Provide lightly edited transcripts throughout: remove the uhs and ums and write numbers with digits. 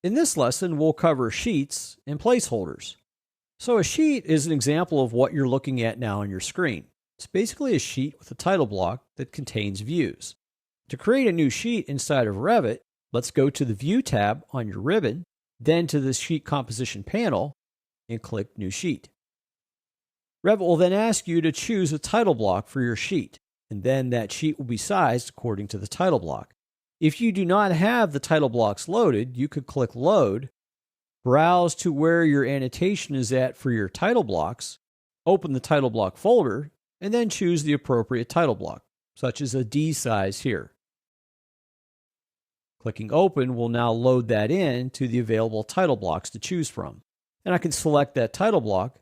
In this lesson, we'll cover sheets and placeholders. So a sheet is an example of what you're looking at now on your screen. It's basically a sheet with a title block that contains views. To create a new sheet inside of Revit, let's go to the View tab on your ribbon, then to the Sheet Composition panel, and click New Sheet. Revit will then ask you to choose a title block for your sheet, and then that sheet will be sized according to the title block. If you do not have the title blocks loaded, you could click Load, browse to where your annotation is at for your title blocks, open the title block folder, and then choose the appropriate title block, such as a D size here. Clicking Open will now load that in to the available title blocks to choose from. And I can select that title block,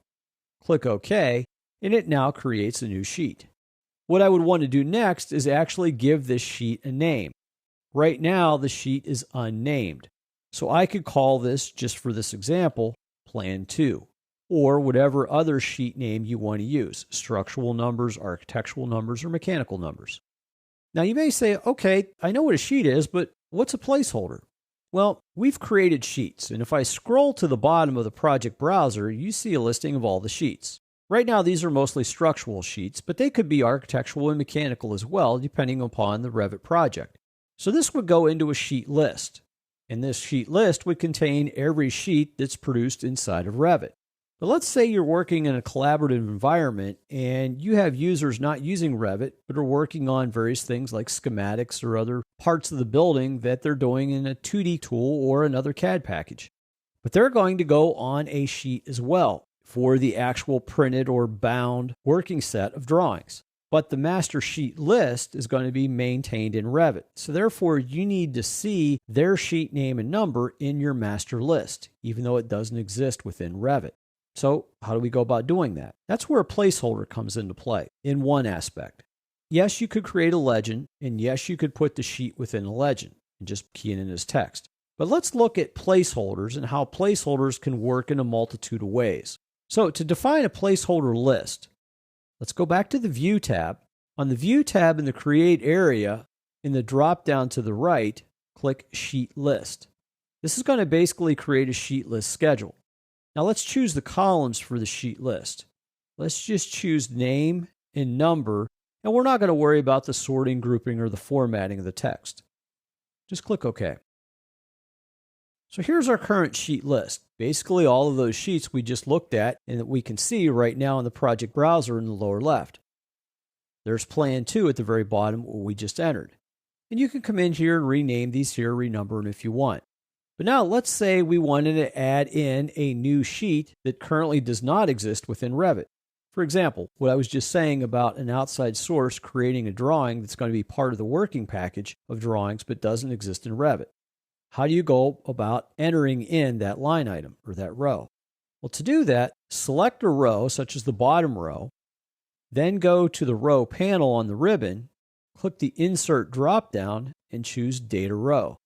click OK, and it now creates a new sheet. What I would want to do next is actually give this sheet a name. Right now, the sheet is unnamed. So I could call this, just for this example, Plan 2, or whatever other sheet name you want to use, structural numbers, architectural numbers, or mechanical numbers. Now you may say, okay, I know what a sheet is, but what's a placeholder? Well, we've created sheets, and if I scroll to the bottom of the project browser, you see a listing of all the sheets. Right now, these are mostly structural sheets, but they could be architectural and mechanical as well, depending upon the Revit project. So this would go into a sheet list, and this sheet list would contain every sheet that's produced inside of Revit. But let's say you're working in a collaborative environment and you have users not using Revit, but are working on various things like schematics or other parts of the building that they're doing in a 2D tool or another CAD package. But they're going to go on a sheet as well for the actual printed or bound working set of drawings. But the master sheet list is going to be maintained in Revit. So therefore, you need to see their sheet name and number in your master list, even though it doesn't exist within Revit. So how do we go about doing that? That's where a placeholder comes into play in one aspect. Yes, you could create a legend, and yes, you could put the sheet within a legend and just key it in as text. But let's look at placeholders and how placeholders can work in a multitude of ways. So to define a placeholder list, let's go back to the View tab. On the View tab in the Create area, in the drop-down to the right, click Sheet List. This is going to basically create a sheet list schedule. Now let's choose the columns for the sheet list. Let's just choose name and number, and we're not going to worry about the sorting, grouping, or the formatting of the text. Just click OK. So here's our current sheet list. Basically all of those sheets we just looked at and that we can see right now in the project browser in the lower left. There's Plan 2 at the very bottom where we just entered. And you can come in here and rename these here, renumber them if you want. But now let's say we wanted to add in a new sheet that currently does not exist within Revit. For example, what I was just saying about an outside source creating a drawing that's going to be part of the working package of drawings but doesn't exist in Revit. How do you go about entering in that line item or that row? Well, to do that, select a row such as the bottom row, then go to the row panel on the ribbon, click the Insert drop-down, and choose Data Row.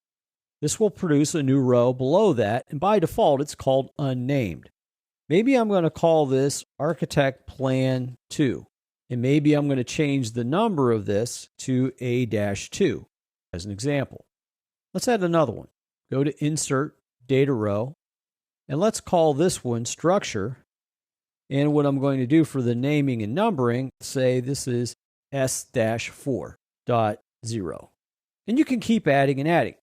This will produce a new row below that, and by default, it's called Unnamed. Maybe I'm going to call this Architect Plan 2, and maybe I'm going to change the number of this to A-2 as an example. Let's add another one. Go to Insert, Data Row, and let's call this one Structure. And what I'm going to do for the naming and numbering, say this is S-4.0. And you can keep adding and adding.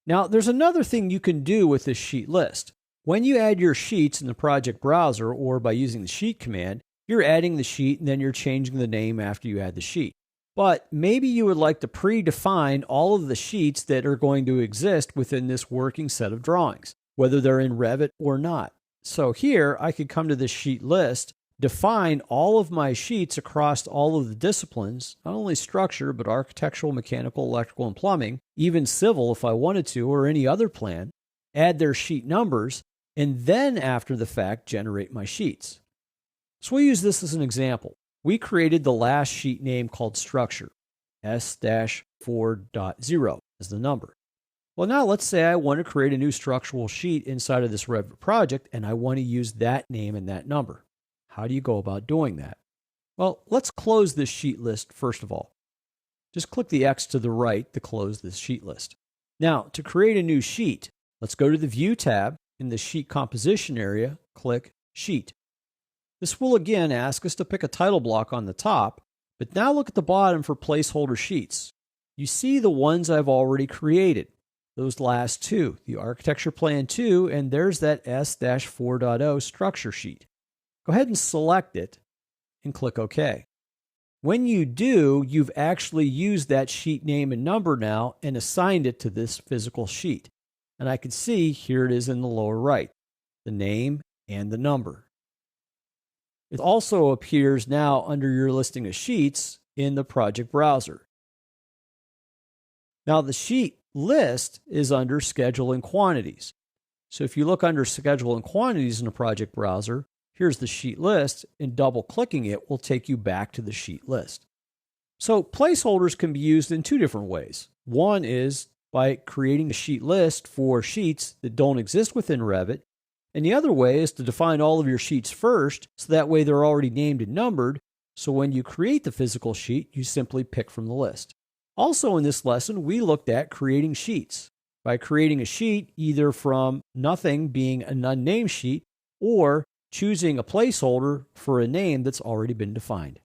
Now, there's another thing you can do with this sheet list. When you add your sheets in the project browser or by using the sheet command, you're adding the sheet and then you're changing the name after you add the sheet. But maybe you would like to predefine all of the sheets that are going to exist within this working set of drawings, whether they're in Revit or not. So here, I could come to this sheet list, define all of my sheets across all of the disciplines, not only structure, but architectural, mechanical, electrical, and plumbing, even civil if I wanted to, or any other plan, add their sheet numbers, and then after the fact, generate my sheets. So we'll use this as an example. We created the last sheet name called Structure, S-4.0 is the number. Well, now let's say I want to create a new structural sheet inside of this Revit project, and I want to use that name and that number. How do you go about doing that? Well, let's close this sheet list first of all. Just click the X to the right to close this sheet list. Now, to create a new sheet, Let's go to the View tab. In the Sheet Composition area, click Sheet. This will again ask us to pick a title block on the top, but now look at the bottom for placeholder sheets. You see the ones I've already created. Those last two, the Architecture Plan 2, and there's that S-4.0 structure sheet. Go ahead and select it and click OK. When you do, you've actually used that sheet name and number now and assigned it to this physical sheet. And I can see here it is in the lower right, the name and the number. It also appears now under your listing of sheets in the project browser. Now the sheet list is under Schedule and Quantities. So if you look under Schedule and Quantities in the project browser, here's the sheet list, and double-clicking it will take you back to the sheet list. So placeholders can be used in two different ways. One is by creating a sheet list for sheets that don't exist within Revit, and the other way is to define all of your sheets first, so that way they're already named and numbered, so when you create the physical sheet, you simply pick from the list. Also in this lesson, we looked at creating sheets. By creating a sheet either from nothing being an unnamed sheet, or choosing a placeholder for a name that's already been defined.